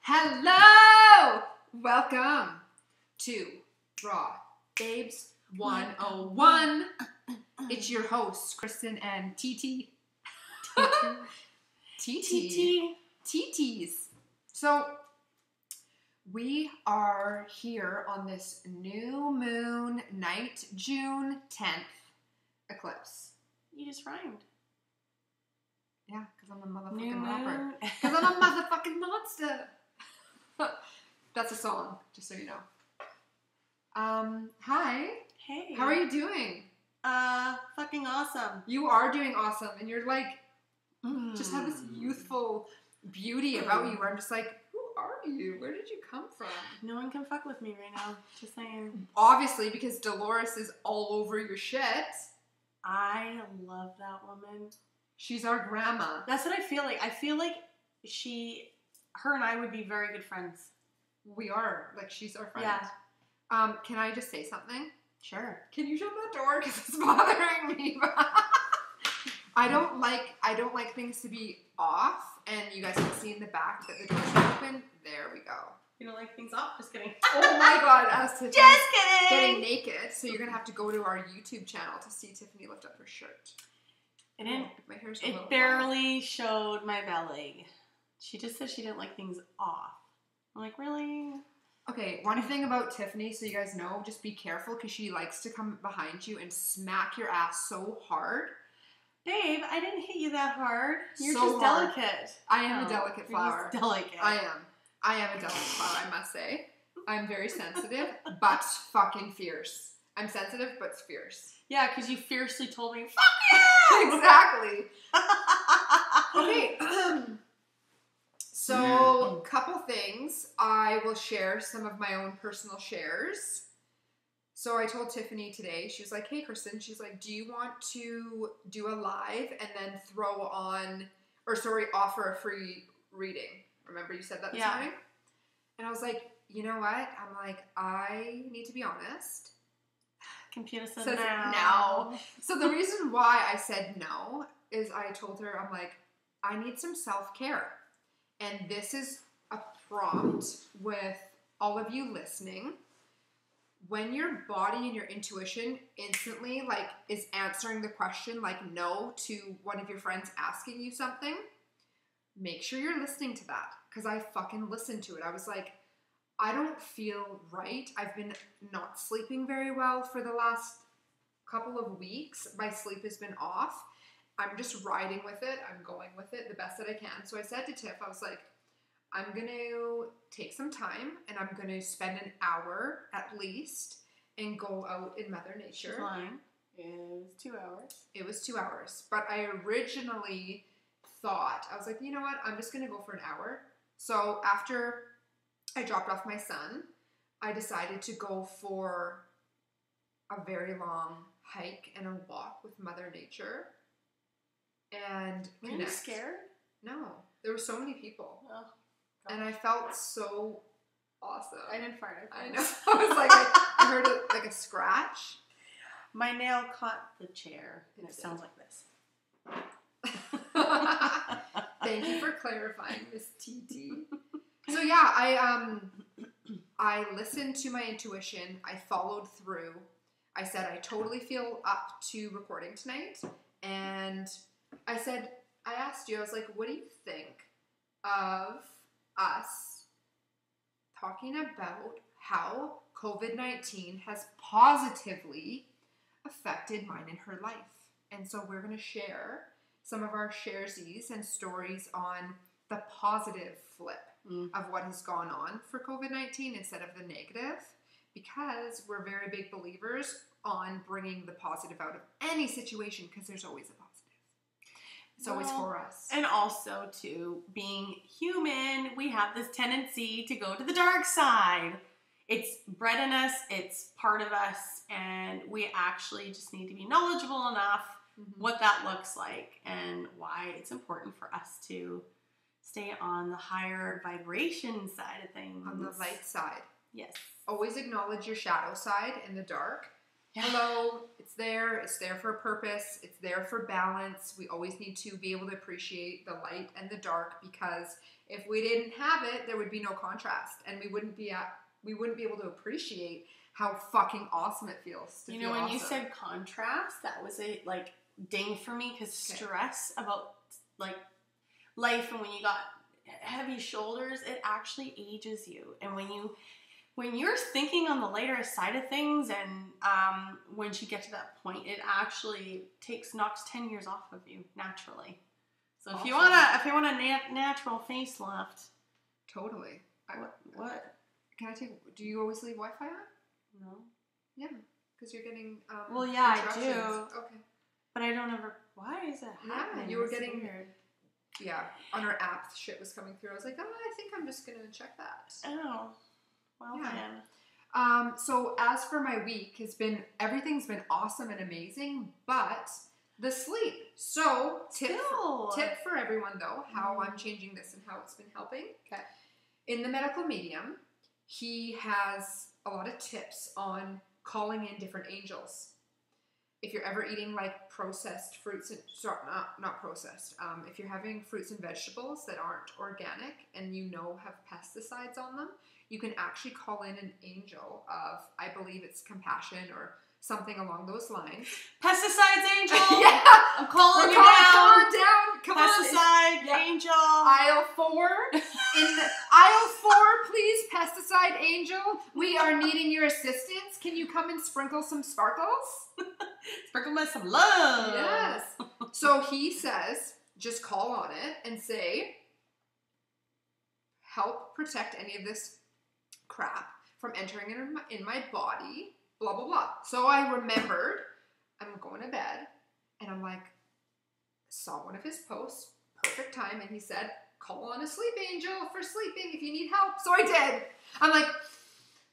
Hello! Welcome to Raw Babes 101. It's your hosts, Kristen and TT. TTs. So, we are here on this new moon night, June 10th eclipse. You just rhymed. Yeah, because I'm a motherfucking rapper. Because I'm a motherfucking monster. That's a song, just so you know. Hi. Hey. How are you doing? Fucking awesome. You are doing awesome, and you're like, just have this youthful beauty about you where I'm just like, who are you? Where did you come from? No one can fuck with me right now. Just saying. Obviously, because Dolores is all over your shit. I love that woman. She's our grandma. That's what I feel like. I feel like her and I would be very good friends. We are. Like, she's our friend. Yeah. Can I just say something? Sure. Can you shut that door? Because it's bothering me. I don't like things to be off, and you guys can see in the back that the door's open. There we go. You don't like things off? Just kidding. Oh my god, as Tiffany just kidding. Getting naked, so you're gonna have to go to our YouTube channel to see Tiffany lift up her shirt. My hair's a little barely showed my belly. She just said she didn't like things off. I'm like, really? Okay, one thing about Tiffany, so you guys know, just be careful because she likes to come behind you and smack your ass so hard. Babe, I didn't hit you that hard. You're so just hard. delicate. I am a delicate flower. You're just delicate. I am a delicate flower, I must say. I'm very sensitive, but fucking fierce. I'm sensitive, but fierce. Yeah, because you fiercely told me, fuck you! Exactly. Okay. So, couple things. I will share some of my own personal shares. So I told Tiffany today, she was like, hey, Kristen, she's like, do you want to do a live and then offer a free reading? Remember you said that this morning? And I was like, you know what? I'm like, I need to be honest. Computer says no. So the reason why I said no is I told her, I'm like, I need some self-care. And this is a prompt with all of you listening. When your body and your intuition instantly is answering the question no to one of your friends asking you something, make sure you're listening to that. Because I fucking listened to it. I was like, I don't feel right. I've been not sleeping very well for the last couple of weeks. My sleep has been off. I'm just riding with it. I'm going with it the best that I can. So I said to Tiff, I was like, I'm going to take some time and I'm going to spend an hour at least and go out in Mother Nature. She's lying. It was 2 hours. It was 2 hours. But I originally thought, I was like, you know what? I'm just going to go for an hour. So after I dropped off my son, I decided to go for a very long hike and a walk with Mother Nature. And Were you scared? No. There were so many people. Oh, and I felt so awesome. I didn't fart. I know. I was like, I heard a scratch. My nail caught the chair, and it sounds like this. Thank you for clarifying, Miss TT. So yeah, I listened to my intuition. I followed through. I said I totally feel up to recording tonight, and I asked you, I was like, what do you think of us talking about how COVID-19 has positively affected mine and her life? And so we're going to share some of our sharesies and stories on the positive flip of what has gone on for COVID-19 instead of the negative, because we're very big believers on bringing the positive out of any situation, because there's always a positive. It's always for us. And also, too, being human, we have this tendency to go to the dark side. It's bred in us, it's part of us, and we actually just need to be knowledgeable enough what that looks like and why it's important for us to stay on the higher vibration side of things. On the light side. Yes. Always acknowledge your shadow side in the dark. hello, it's there. It's there for a purpose. It's there for balance. We always need to be able to appreciate the light and the dark, because if we didn't have it, there would be no contrast, and we wouldn't be able to appreciate how fucking awesome it feels to You feel know, when awesome. you said contrast, that was a like ding for me, because stress about like life, and when you got heavy shoulders, it actually ages you. And when you're thinking on the lighter side of things, and once you get to that point, it actually knocks 10 years off of you naturally. So if you want a natural facelift, totally. What? Can I take? Do you always leave Wi-Fi on? No. Yeah, because you're getting. Well, yeah, I interruptions. do. Okay. But I don't ever. Why is that happening? Yeah, you were It's getting. weird. Yeah, on our app, shit was coming through. I was like, oh, I think I'm just gonna check that. Oh, well Yeah. then. So as for my week, everything's been awesome and amazing, but the sleep. So tip for everyone though, how I'm changing this and how it's been helping. Okay. In the medical medium, he has a lot of tips on calling in different angels. If you're ever eating like processed fruits and not processed, if you're having fruits and vegetables that aren't organic and have pesticides on them, you can actually call in an angel of, I believe it's compassion or something along those lines. Pesticides angel. Yeah, I'm calling you down. down. Come Pesticide on. angel. Aisle 4. In aisle 4, please, pesticide angel. We are needing your assistance. Can you come and sprinkle some sparkles? Sprinkle me some love. Yes. So he says, just call on it and say, help protect any of this crap from entering in my body, blah, blah, blah. So I remembered, I'm going to bed, and I'm like, saw one of his posts, perfect time, and he said, call on a sleep angel for sleeping if you need help. So I did. I'm like,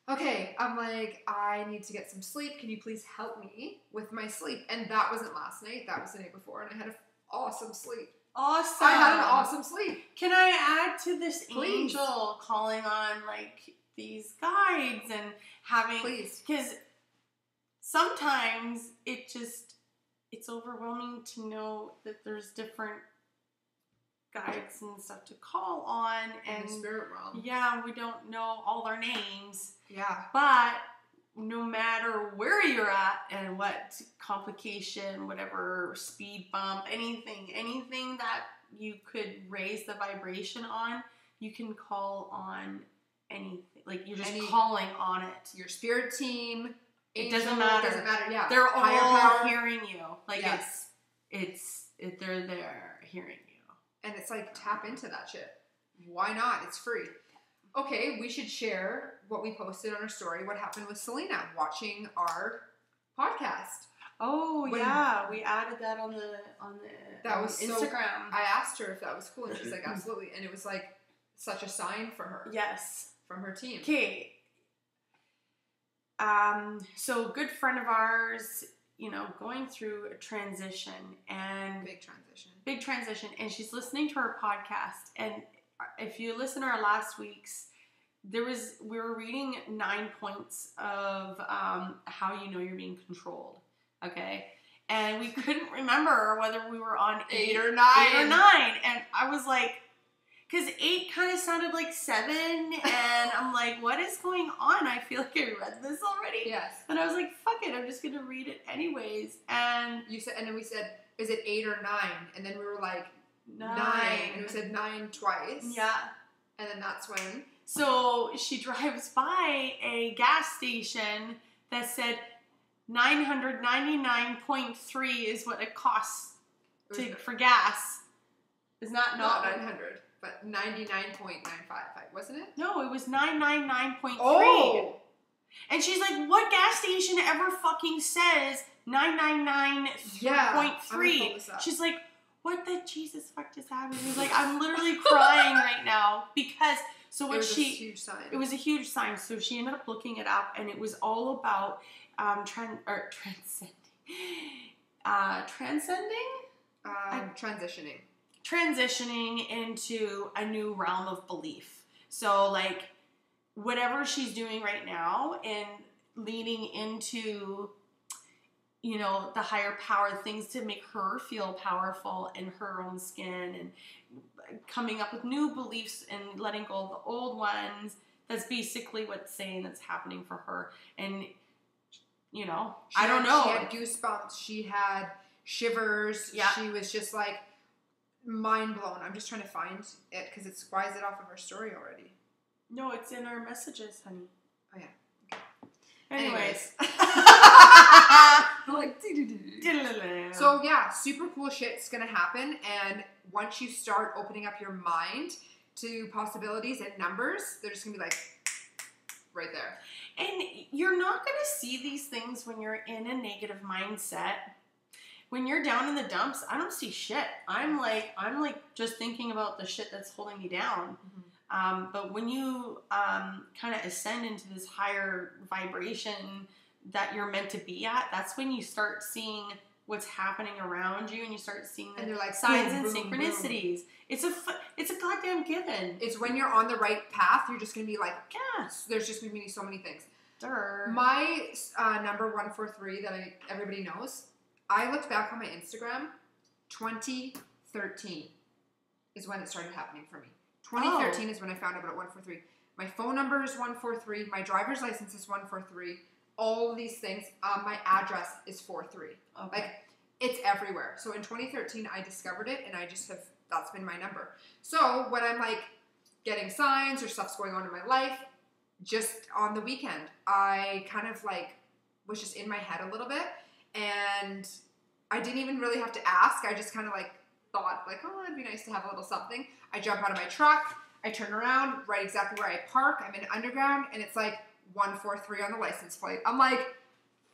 okay, I need to get some sleep. Can you please help me with my sleep? And that wasn't last night. That was the night before, and I had an awesome sleep. Awesome. I had an awesome sleep. Can I add to this Please. angel calling on like these guides and having, Please. because sometimes it's overwhelming to know that there's different guides and stuff to call on, In and the spirit realm. yeah, we don't know all their names, Yeah. but no matter where you're at and what complication, whatever speed bump, anything that you could raise the vibration on, you can call on anything. Like you're just calling on it. Your spirit team. It doesn't matter. Doesn't matter. Yeah. They're Higher all power. hearing you. Like Yes. they're there hearing you. And it's like, tap into that shit. Why not? It's free. Okay, we should share what we posted on our story, what happened with Selena watching our podcast. Oh, yeah. We added that on the That was Instagram. I asked her if that was cool, and she's like, absolutely. And it was like such a sign for her. Yes. From her team. Okay. So a good friend of ours, going through a transition and big transition, and she's listening to our podcast. And if you listen to our last week's, we were reading 9 points of how you know you're being controlled. Okay. And we couldn't remember whether we were on 8 or 9. And I was like, because 8 kind of sounded like 7, and I'm like, what is going on? I feel like I read this already. Yes. And I was like, fuck it, I'm just gonna read it anyways. And then we said, is it 8 or 9? And then we were like, 9. And we said 9 twice. Yeah. And then that's when. So she drives by a gas station that said 999.3 is what it costs for gas. Is not 900. But 99.955, wasn't it? No, it was 999.3. Oh! And she's like, what gas station ever fucking says 999.3? Yeah, She's like, what the Jesus fuck just happened? She's like, I'm literally crying right now because it was a huge sign. It was a huge sign. So she ended up looking it up, and it was all about transitioning into a new realm of belief. So like whatever she's doing right now and leaning into you know, the higher power, things to make her feel powerful in her own skin, and coming up with new beliefs and letting go of the old ones. That's basically what's saying that's happening for her. And, you know, I don't know. She had goosebumps. She had shivers. Yeah. She was just like mind blown. I'm just trying to find it because it's, why is it off of her story already? No, it's in our messages, honey. Oh, yeah. Anyways. I'm like, so yeah, super cool shit's gonna happen, and once you start opening up your mind to possibilities and numbers, they're just gonna be like right there. And you're not gonna see these things when you're in a negative mindset. When you're down in the dumps, I don't see shit. I'm like just thinking about the shit that's holding me down. Mm-hmm. But when you kind of ascend into this higher vibration that you're meant to be at, that's when you start seeing what's happening around you, and you start seeing the like, signs boom, and boom, synchronicities. Boom. It's a goddamn given. It's when you're on the right path, you're just gonna be like, yes. There's just gonna be so many things. My number 143 that everybody knows. I looked back on my Instagram. 2013 is when it started happening for me. 2013 is when I found out about 143. My phone number is 143. My driver's license is 143. All of these things. My address is 43. Okay. Like, it's everywhere. So in 2013, I discovered it, and I just have, that's been my number. So when I'm like getting signs or stuff's going on in my life, just on the weekend, I kind of like was just in my head a little bit, and I didn't even really have to ask. I just kind of like thought like, oh, it'd be nice to have a little something. I jump out of my truck, I turn around, right exactly where I park. I'm in underground, and it's like 143 on the license plate. I'm like,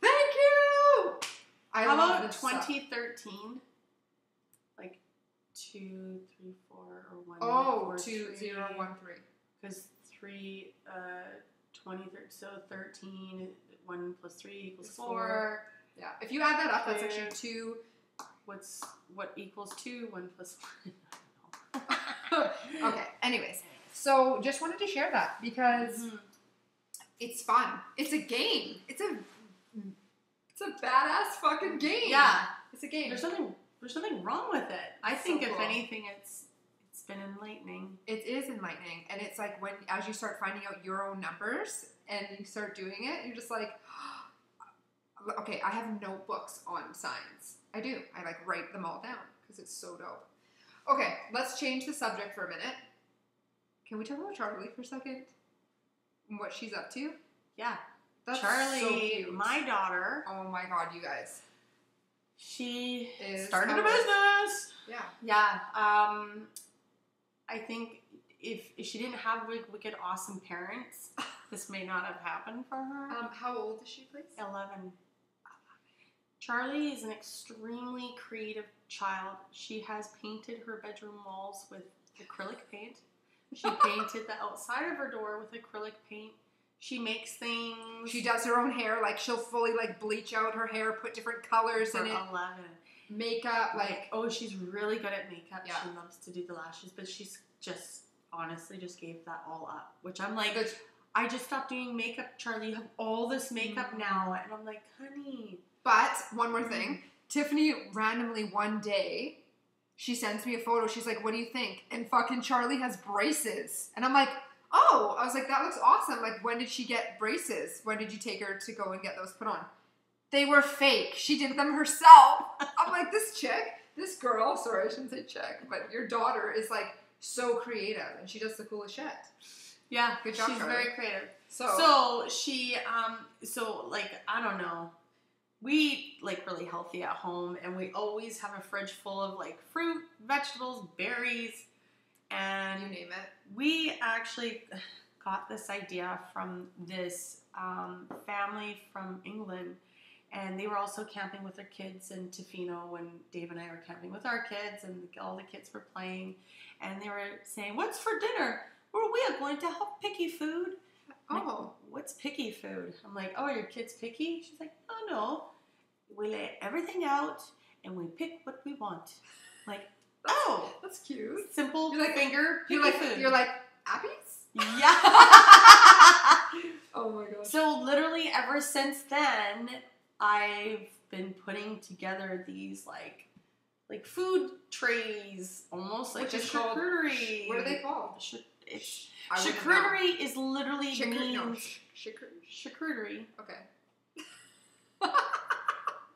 thank you. How about 2013? Like 2, 3, 4, or 1. Oh, 2, 0, 1, 3. Because 3, 20, so 13, 1 plus 3 equals 4. Yeah. If you add that up, that's actually 2. What equals 2? 1 plus 1. I don't know. Okay. Anyways, so just wanted to share that because it's fun. It's a game. It's a badass fucking game. Yeah. It's a game. There's nothing wrong with it. I think if anything, it's been enlightening. It is enlightening, and it's like when as you start finding out your own numbers and you start doing it, you're just like, okay, I have notebooks on signs. I do. I like write them all down because it's so dope. Okay, let's change the subject for a minute. Can we talk about Charlie for a second? And what she's up to? Yeah. That's Charlie, so cute. My daughter. Oh my God, you guys. She started a business. Yeah. Yeah. I think if she didn't have wicked awesome parents, this may not have happened for her. How old is she, please? 11. Charlie is an extremely creative child. She has painted her bedroom walls with acrylic paint. She painted the outside of her door with acrylic paint. She makes things. She does her own hair. Like, she'll fully, like, bleach out her hair, put different colors in it. 11. Makeup, like... Oh, she's really good at makeup. Yeah. She loves to do the lashes, but she's just, honestly, just gave that all up. Which I'm like, I just stopped doing makeup, Charlie. You have all this makeup now. And I'm like, honey. But, one more thing. Tiffany randomly one day, she sends me a photo. She's like, what do you think? And fucking Charlie has braces. And I'm like... Oh, I was like, that looks awesome. Like, when did she get braces? When did you take her to go and get those put on? They were fake. She did them herself. I'm like, this girl, sorry, I shouldn't say chick, but your daughter is like so creative and she does the coolest shit. Yeah, good job, she's Charlie. very creative. So she, like, I don't know. We eat, like, really healthy at home, and we always have a fridge full of, like, fruit, vegetables, berries, and you name it. We actually got this idea from this family from England, and they were also camping with their kids in Tofino when Dave and I were camping with our kids, and all the kids were playing, and they were saying, what's for dinner? Well, we are going to have picky food. I'm like, what's picky food? I'm like, oh, are your kids picky? She's like, oh, no. We lay everything out, and we pick what we want. Like, oh, that's cute. Simple you're like, finger you're picky like, food. You're like, Abby's? Yeah. Oh my gosh. So literally ever since then, I've been putting together these like food trays, almost like Which a is called, charcuterie. what are they called? It's I wouldn't know. charcuterie is literally means charcuterie. Okay.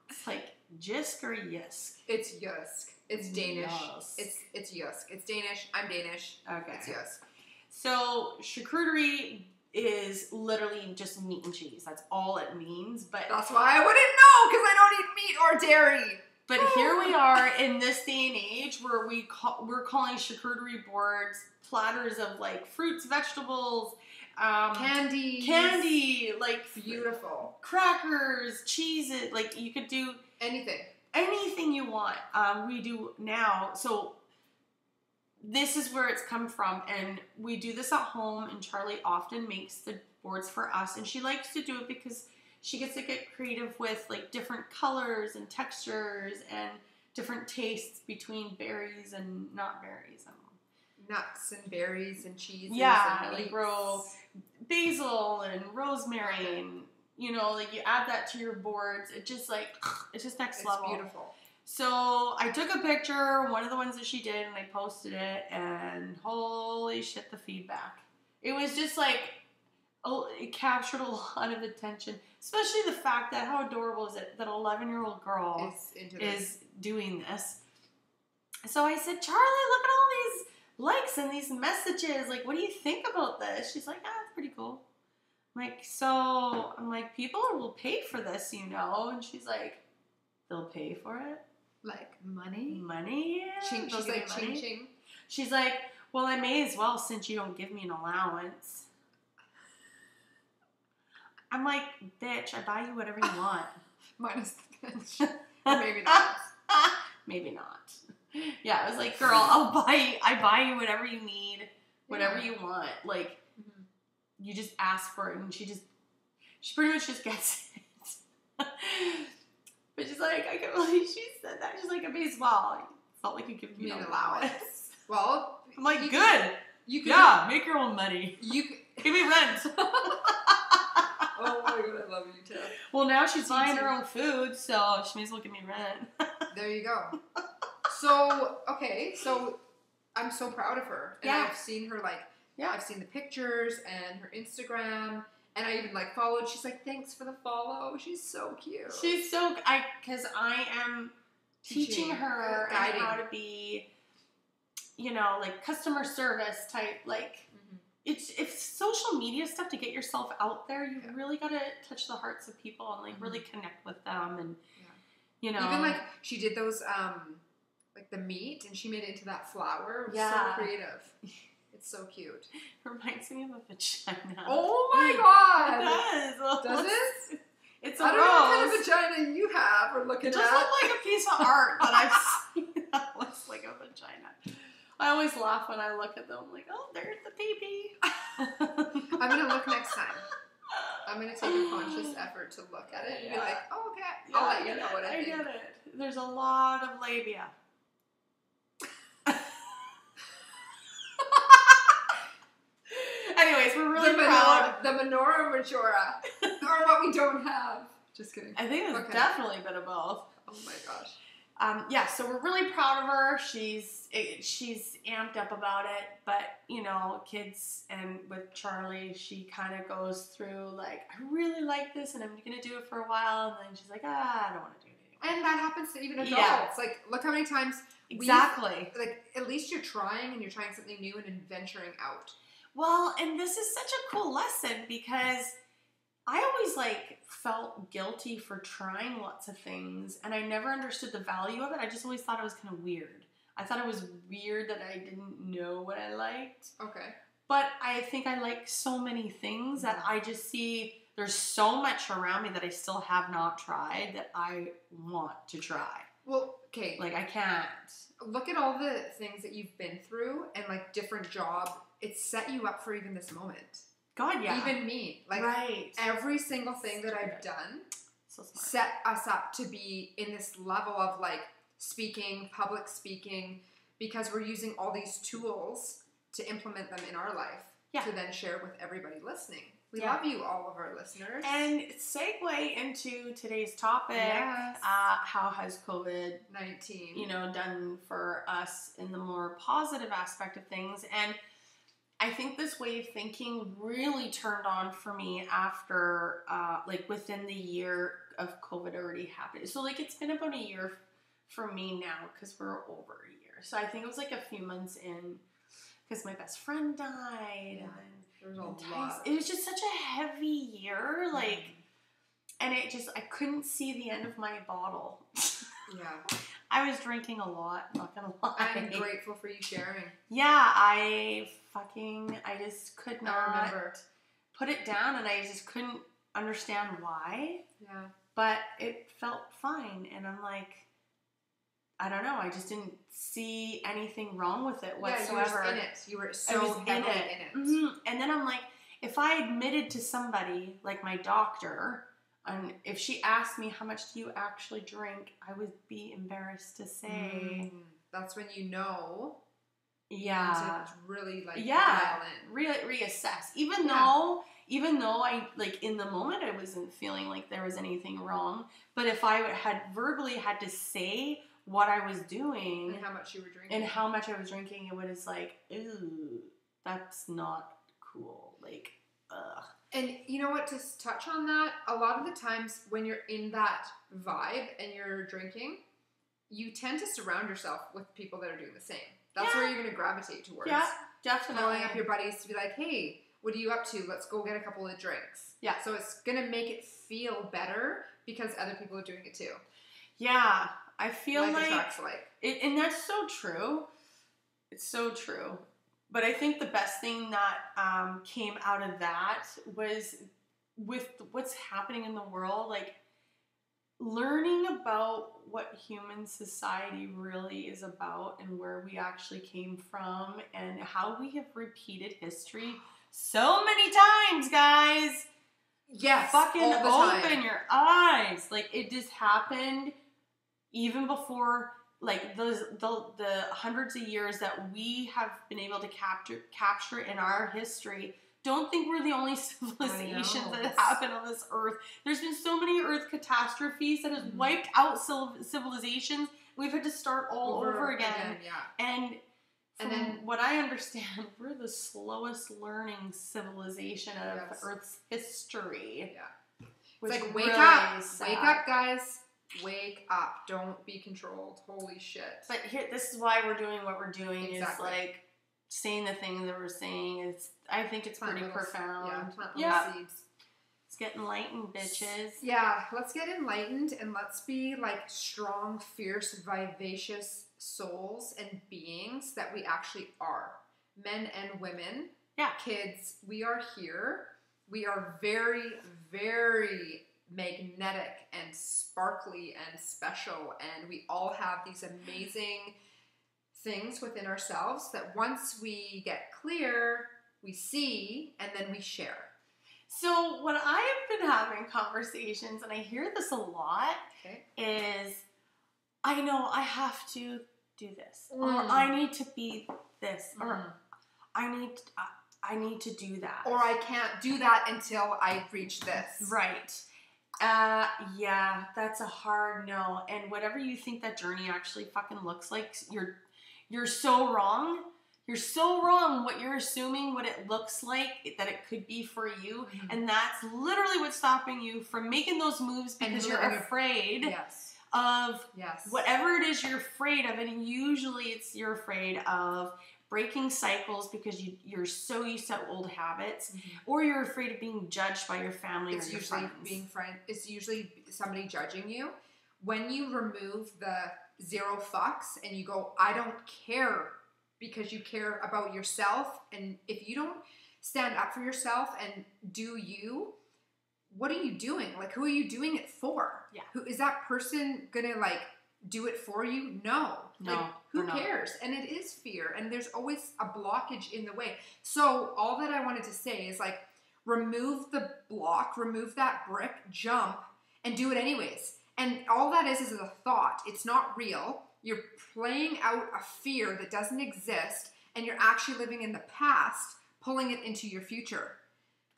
It's like jisk or yisk. It's yusk. It's Danish. Yes. It's yusk. It's Danish. I'm Danish. Okay. It's yusk. So charcuterie is literally just meat and cheese. That's all it means. But that's why I wouldn't know, because I don't eat meat or dairy. But here we are in this day and age where we're calling charcuterie boards platters of like fruits, vegetables, candy, like beautiful crackers, cheeses. Like you could do anything you want. We do now. So this is where it's come from, and we do this at home. And Charlie often makes the boards for us, and she likes to do it because she gets to get creative with like different colors and textures and different tastes between berries and not berries. Nuts and berries and cheeses. Yeah, and like grow basil and rosemary and like you add that to your boards. It just like it's just next level. It's beautiful. So I took a picture, one of the ones that she did, and I posted it, and holy shit, the feedback. It was just like, it captured a lot of attention, especially the fact that how adorable is it that an 11-year-old girl is doing this. So I said, Charlie, look at all these likes and these messages. Like, what do you think about this? She's like, it's pretty cool. I'm like, people will pay for this, And she's like, they'll pay for it? Like money? Money? She's like, ching ching. She's like, well, I may as well since you don't give me an allowance. I'm like, bitch, I buy you whatever you want. Minus the bitch. Or maybe not. Maybe not. Yeah, I was like, girl, I buy you whatever you need, whatever you want. Like, you just ask for it, and she pretty much just gets it. But she's like, I can't believe she said that. She's like, baseball. It's not like you give me an allowance. Well, I'm like, good. Make your own money. Give me rent. Oh my god, I love you too. Well, now she's buying her own food, so she may as well give me rent. There you go. So I'm so proud of her. And I've seen her I've seen the pictures and her Instagram, and I even followed. She's like, thanks for the follow. She's so cute. Because I am teaching her how to be, customer service type, It's social media stuff to get yourself out there. You really got to touch the hearts of people and really connect with them, and even she did those the meat, and she made it into that flower. It was so creative. It's so cute. Reminds me of a vagina. Oh my god! It does. Does it? It's a I don't rose. know what kind of vagina you have or looking at. It does look like a piece of art that I've seen that looks like a vagina. I always laugh when I look at them. I'm like, oh, there's the baby. I'm going to look next time. I'm going to take a conscious effort to look at it and be like, oh, okay. I'll let you know what I think. I get it. There's a lot of labia. Anyways, we're really proud. The menorah majora. Or what we don't have. Just kidding. I think it's definitely a bit of both. Oh my gosh. So we're really proud of her. She's amped up about it, but kids, and with Charlie, she kind of goes through I really like this, and I'm gonna do it for a while, and then she's like, I don't want to do it anymore. And that happens to even adults. Yeah. Look how many times. Exactly. At least you're trying, and you're trying something new and venturing out. Well, and this is such a cool lesson because I always felt guilty for trying lots of things, and I never understood the value of it. I just always thought it was kind of weird. I thought it was weird that I didn't know what I liked. Okay. But I think I like so many things that I just see there's so much around me that I still have not tried that I want to try. Well, okay. I can't. Look at all the things that you've been through and different job. It's set you up for even this moment. God, yeah. Even me. Right. Every single thing that I've done so smart. Set us up to be in this level of speaking, public speaking, because we're using all these tools to implement them in our life. to then share with everybody listening. We Yeah. love you, all of our listeners. And segue into today's topic, Yes. how has COVID-19, 19. Done for us in the more positive aspect of things. And I think this way of thinking really turned on for me after, within the year of COVID already happened. So, it's been about a year for me now because we're over a year. So, I think it was a few months in because my best friend died. Yeah. And There was a lot. it was just such a heavy year, and I couldn't see the end of my bottle. Yeah. I was drinking a lot, not gonna lie. I'm grateful for you sharing. Yeah, I just could I not remember. put it down, and I just couldn't understand why. Yeah. But it felt fine, and I'm like, I don't know, I just didn't see anything wrong with it whatsoever. Yeah, you were in it. You were so heavily in it. Mm-hmm. And then I'm like, if I admitted to somebody, like my doctor, and if she asked me how much do you actually drink, I would be embarrassed to say. That's when you know. Yeah. To really dial in. Reassess. Even though I, in the moment I wasn't feeling like there was anything wrong, but if I had verbally had to say what I was doing and how much you were drinking and how much I was drinking, it was ooh, that's not cool. Ugh. And you know what, to touch on that, a lot of the times when you're in that vibe and you're drinking, you tend to surround yourself with people that are doing the same. That's where you're going to gravitate towards. Yeah, definitely. Calling up your buddies to be like, hey, what are you up to? Let's go get a couple of drinks. Yeah. So it's going to make it feel better because other people are doing it too. Yeah. I feel attracts and that's so true. It's so true. But I think the best thing that came out of that was with what's happening in the world, learning about what human society really is about and where we actually came from and how we have repeated history so many times, guys. Yes. Fucking all the open time. your eyes. It just happened even before the hundreds of years that we have been able to capture in our history. Don't think we're the only civilizations that have happened on this earth. There's been so many earth catastrophes that has wiped out civilizations. We've had to start all over again. And from what I understand, we're the slowest learning civilization of Earth's history. Yeah. It's wake really up. sad. Wake up, guys. Wake up. Don't be controlled. Holy shit. But this is why we're doing what we're doing. Exactly. Is saying the things that we're saying. I think it's pretty profound. Plant little seeds. Let's get enlightened, bitches. Yeah, let's get enlightened and let's be strong, fierce, vivacious souls and beings that we actually are. Men and women. Yeah. Kids, we are here. We are very, very magnetic and sparkly and special, and we all have these amazing things within ourselves that once we get clear, we see, and then we share. So when I have been having conversations, and I hear this a lot, is I know I have to do this, or I need to be this, or I need to do that, or I can't do that until I reach this. Right. Yeah, that's a hard no. And whatever you think that journey actually fucking looks like, you're so wrong. You're so wrong what you're assuming what it looks like that it could be for you. And that's literally what's stopping you from making those moves because you're afraid of whatever it is you're afraid of. And usually you're afraid of breaking cycles because you're so used to old habits, or you're afraid of being judged by your family or your friends. It's usually somebody judging you. When you remove the zero fucks and you go, I don't care, because you care about yourself, and if you don't stand up for yourself and do you, what are you doing? Who are you doing it for? Yeah. Who is that person gonna do it for you? No. Who cares? And it is fear, and there's always a blockage in the way. So all that I wanted to say is remove the block, remove that brick, jump, and do it anyways. And all that is a thought. It's not real. You're playing out a fear that doesn't exist, and you're actually living in the past pulling it into your future.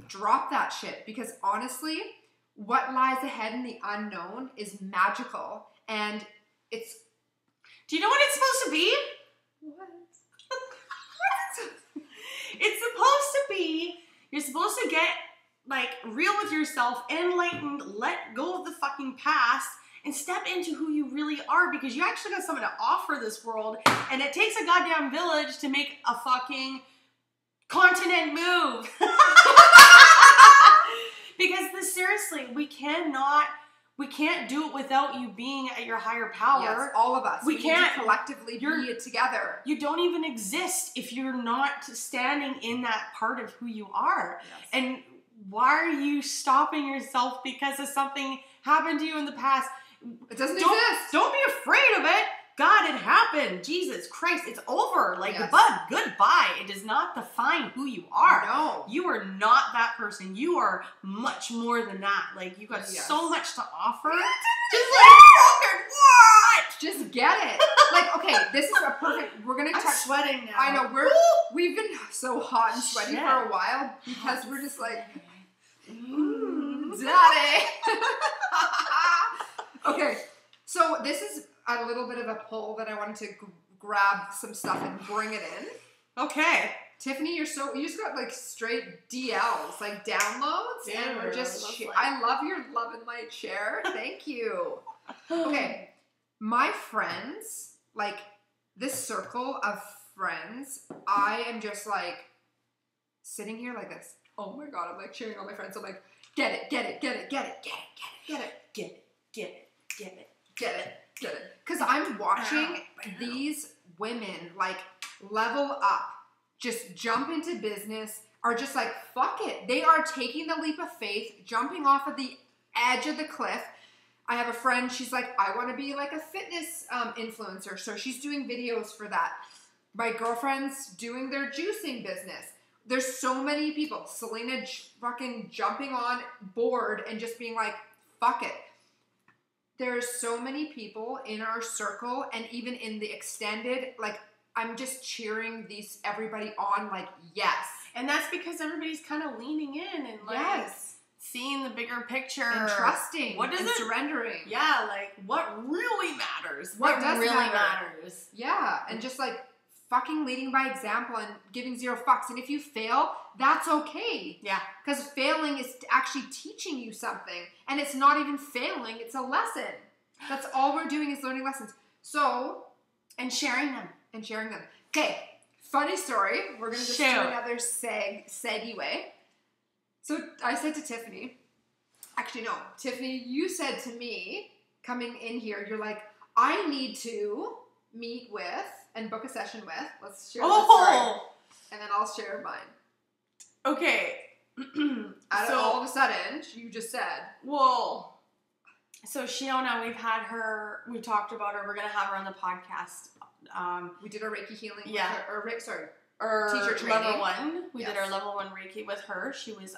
Drop that shit, because honestly, what lies ahead in the unknown is magical, and it's... Do you know what it's supposed to be? What? It's supposed to be, you're supposed to get, like, real with yourself, enlightened, let go of the fucking past, and step into who you really are, because you actually got something to offer this world, and it takes a goddamn village to make a fucking continent move. Because seriously, we can't do it without you being at your higher power. Yes, all of us. We can't need to collectively be it together. You don't even exist if you're not standing in that part of who you are. Yes. And why are you stopping yourself because of something happened to you in the past? It doesn't exist. Don't be afraid of it. God, it happened. Jesus Christ, it's over. Like, yes. Goodbye. It does not define who you are. No. You are not that person. You are much more than that. Like, you got so much to offer. Just like, fucking what? Just get it. Like, okay, this is a perfect, we're going to touch. Sweating now. I know, we've been so hot and sweaty for a while, because we're just like, daddy. Okay, so this is a little bit of a pull that I wanted to grab some stuff and bring it in. Okay. Tiffany, you just got like straight DLs, like downloads, and we're just, I love your love and light share. Thank you. Okay, my friends, like this circle of friends, I am just like sitting here like this. Oh my God, I'm like cheering all my friends. I'm like, get it, get it, get it, get it, get it, get it, get it, get it, get it, get it, get it. Because I'm watching these women like level up, just jump into business, are just like, fuck it. They are taking the leap of faith, jumping off of the edge of the cliff. I have a friend, she's like, I want to be like a fitness influencer. So she's doing videos for that. My girlfriend's doing their juicing business. There's so many people. Selena fucking jumping on board and just being like, fuck it. There's so many people in our circle, and even in the extended, like, I'm just cheering everybody on, like, yes. And that's because everybody's kind of leaning in and like seeing the bigger picture. And trusting. What is it? Surrendering. Yeah, like what really matters. What does really matter. matters. Yeah, and just like fucking leading by example and giving zero fucks. And if you fail, that's okay. Yeah. Because failing is actually teaching you something. And it's not even failing, it's a lesson. That's all we're doing is learning lessons. So, and sharing them. Okay, funny story. We're going to just do another segue. So I said to Tiffany, actually no, Tiffany, you said to me, coming in here, you're like, I need to meet with and book a session with. Let's share this story. And then I'll share mine. Okay. All of a sudden, you just said. Well, so Shiona, we've talked about her. We're going to have her on the podcast. We did our Reiki healing with her, teacher training. Level 1. We Yes. did our level 1 Reiki with her. She's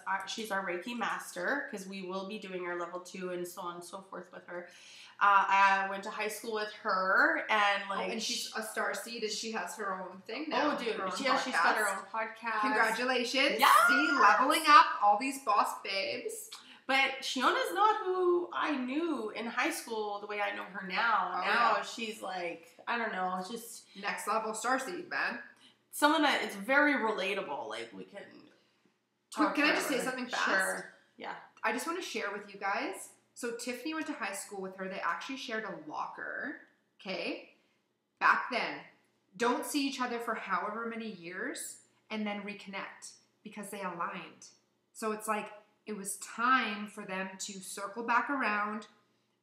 our Reiki master, because we will be doing our level 2 and so on and so forth with her. I went to high school with her, and and she's a starseed, and she has her own thing now. Oh, dude, she's got her own podcast. Congratulations! Yeah, see, leveling up all these boss babes. But Shiona's not who I knew in high school the way I know her now. She's like, I don't know, it's just next level starseed, man. Someone that is very relatable. Like, we can talk. Can I just say something fast? Sure. Yeah. I just want to share with you guys. So Tiffany went to high school with her. They actually shared a locker. Okay? Back then. Don't see each other for however many years and then reconnect because they aligned. So it's like it was time for them to circle back around,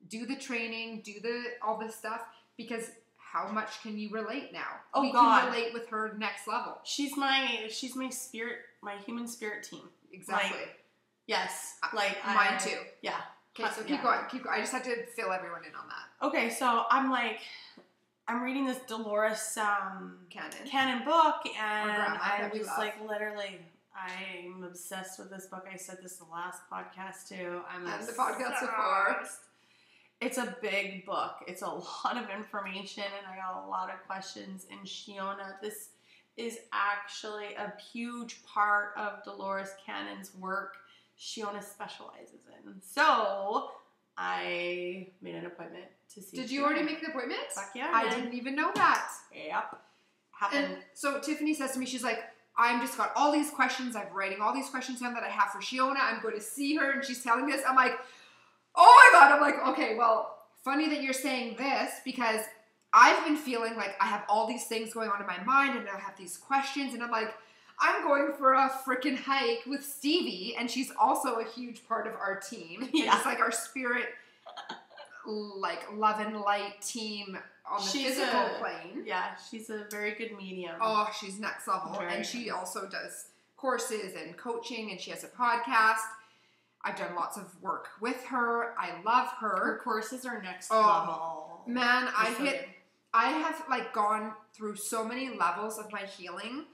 do the training, do all this stuff, because how much can you relate now? Oh, we God. can relate with her next level. She's my spirit, my human spirit team. Exactly. Yes. Mine too. Yeah. Okay, so keep going. I just had to fill everyone in on that. Okay, so I'm reading this Dolores Cannon book, and I was like, literally, I'm obsessed with this book. I said this the last podcast too. And the podcast before. It's a big book. It's a lot of information, and I got a lot of questions. And Shiona, this is actually a huge part of Dolores Cannon's work. Shiona specializes in. So I made an appointment to see. Did you already make the appointment? Fuck yeah. I didn't even know that. Yep. Happened. And so Tiffany says to me, she's like, I'm just got all these questions. I'm writing all these questions down that I have for Shiona. I'm going to see her, and she's telling me this. I'm like, oh my God. I'm like, okay, well, funny that you're saying this, because I've been feeling like I have all these things going on in my mind, and I have these questions, and I'm like, I'm going for a freaking hike with Stevie, and she's also a huge part of our team. Yeah. It's like our spirit, like love and light team on the physical plane. Yeah, she's a very good medium. Oh, she's next level. Very and she also does courses and coaching, and she has a podcast. I've done lots of work with her. I love her. Her courses are next Oh, level. Man, I have like gone through so many levels of my healing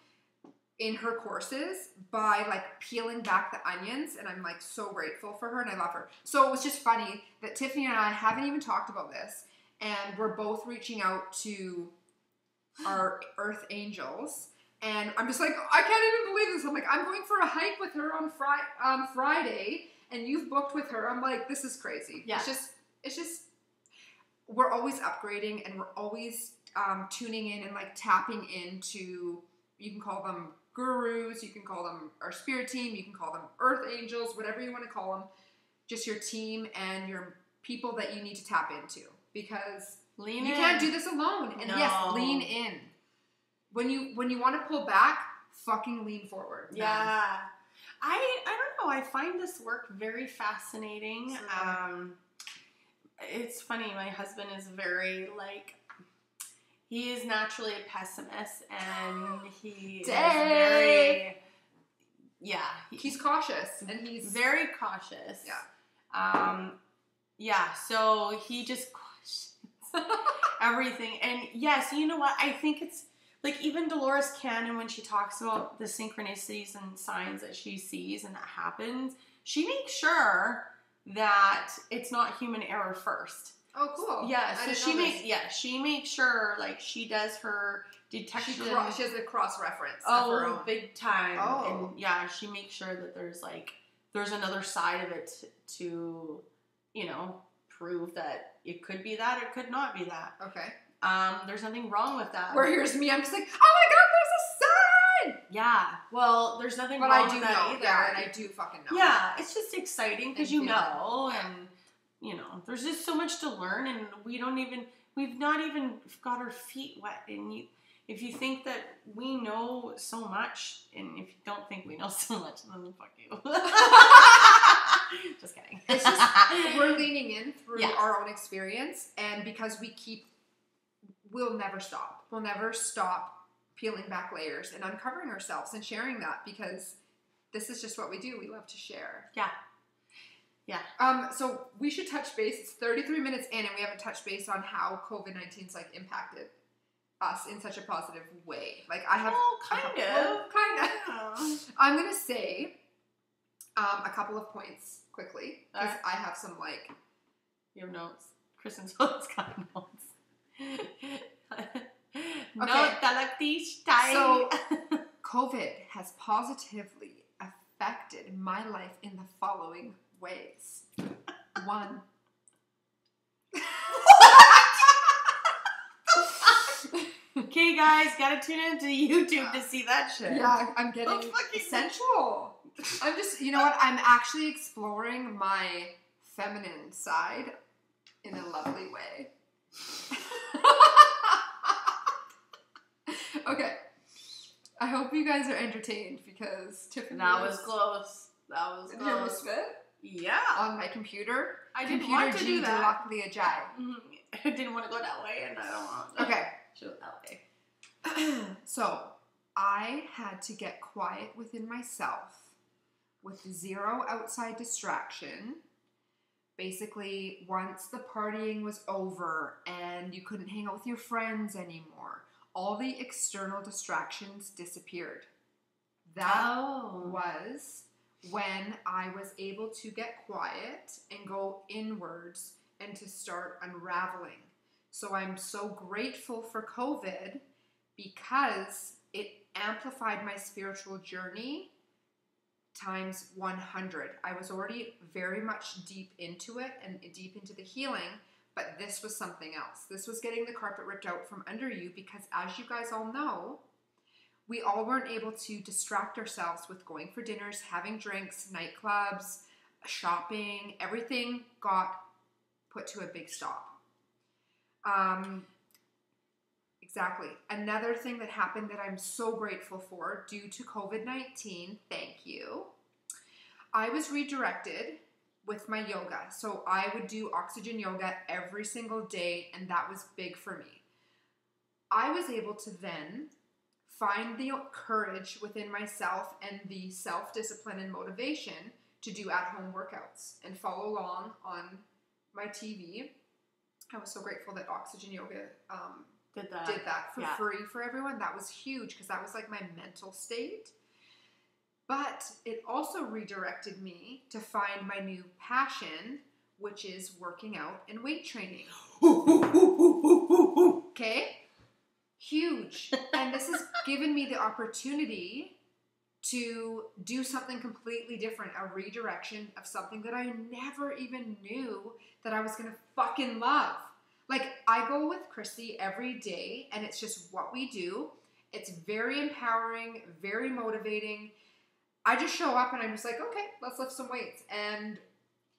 in her courses by like peeling back the onions, and I'm like so grateful for her, and I love her. So it was just funny that Tiffany and I haven't even talked about this, and we're both reaching out to our earth angels, and I'm just like, I can't even believe this. I'm like, I'm going for a hike with her on Friday, and you've booked with her. I'm like, this is crazy. Yeah. It's just we're always upgrading, and we're always tuning in and like tapping into, you can call them gurus, you can call them our spirit team, you can call them earth angels, whatever you want to call them, just your team and your people that you need to tap into, because you can't do this alone. And yes, lean in. When you want to pull back, fucking lean forward. Yeah. Man. I don't know, I find this work very fascinating. It's funny, my husband is very like, he is naturally a pessimist, and he is very, he's cautious, and he's very cautious. Yeah. Yeah, so he just questions everything. And yes, you know what? I think it's like even Dolores Cannon, when she talks about the synchronicities and signs that she sees and that happens, she makes sure that it's not human error first. Oh, cool. Yeah, so she makes sure, like, she does her detection. She has a cross-reference of her own. Big time. Oh. And yeah, she makes sure that there's another side of it to, prove that it could be that, it could not be that. Okay. There's nothing wrong with that. Where here's me, I'm just like, oh my God, there's a sign! Yeah. Well, there's nothing wrong with that either. Yeah, and I do fucking know. Yeah, it's just exciting because you know, Yeah. and there's just so much to learn, and we've not even got our feet wet. And if you think that we know so much, and if you don't think we know so much, then fuck you. Just kidding. It's just, we're leaning in through our own experience, and because we'll never stop. We'll never stop peeling back layers and uncovering ourselves and sharing that, because this is just what we do. We love to share. Yeah. Yeah. So we should touch base. It's 33 minutes in, and we haven't touched base on how COVID-19's like impacted us in such a positive way. Like I have, kind of. Yeah. I'm gonna say a couple of points quickly, because I have some like. You have notes. Kristen's always got notes. Okay. So COVID has positively affected my life in the following ways. 1. Okay, guys, gotta tune into YouTube to see that shit. Yeah, I'm getting sensual. I'm just, you know what? I'm actually exploring my feminine side in a lovely way. Okay. I hope you guys are entertained, because Tiffany. That was close. Did you almost spit? Yeah. On my computer. I didn't want to do that. I didn't want to go that way, and I don't want to. Okay. Show it that way. So, I had to get quiet within myself with 0 outside distraction. Basically, once the partying was over and you couldn't hang out with your friends anymore, all the external distractions disappeared. That was when I was able to get quiet and go inwards and to start unraveling. So I'm so grateful for COVID, because it amplified my spiritual journey times 100. I was already very much deep into it and deep into the healing, but this was something else. This was getting the carpet ripped out from under you because, as you guys all know, we all weren't able to distract ourselves with going for dinners, having drinks, nightclubs, shopping. Everything got put to a big stop. Exactly. Another thing that happened that I'm so grateful for due to COVID-19, thank you, I was redirected with my yoga. So I would do oxygen yoga every single day, and that was big for me. I was able to then find the courage within myself and the self-discipline and motivation to do at-home workouts and follow along on my TV. I was so grateful that Oxygen Yoga did that for free for everyone. That was huge because that was like my mental state. But it also redirected me to find my new passion, which is working out and weight training. Okay? Huge. And this has given me the opportunity to do something completely different, a redirection of something that I never even knew that I was going to fucking love. Like, I go with Chrissy every day, and it's just what we do. It's very empowering, very motivating. I just show up, and I'm just like, okay, let's lift some weights. And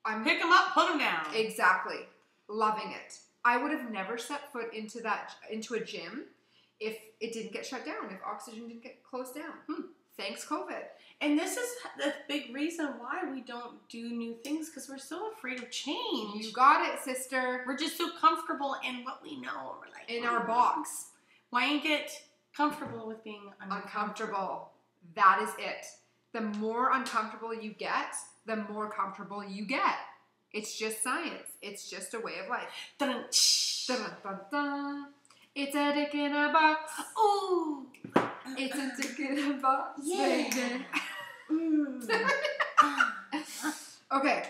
I'm... Pick them up, put them down. Exactly. Loving it. I would have never set foot into a gym if it didn't get shut down, if Oxygen didn't get closed down. Thanks, COVID. And this is the big reason why we don't do new things, because we're so afraid of change. You got it, sister. We're just so comfortable in what we know. We're like, in our box. Why ain't get comfortable with being uncomfortable? That is it. The more uncomfortable you get, the more comfortable you get. It's just science. It's just a way of life. Dun, dun, dun, dun. It's a dick in a box. Ooh. It's a dick in a box. Yeah. Okay.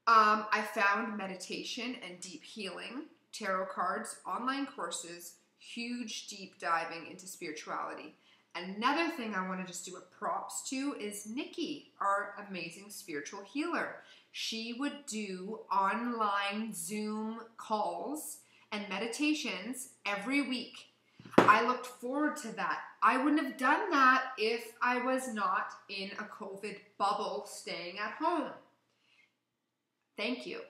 I found meditation and deep healing, tarot cards, online courses, huge deep diving into spirituality. Another thing I want to just do a props to is Nikki, our amazing spiritual healer. She would do online Zoom calls and meditations every week. I looked forward to that. I wouldn't have done that if I was not in a COVID bubble staying at home. Thank you.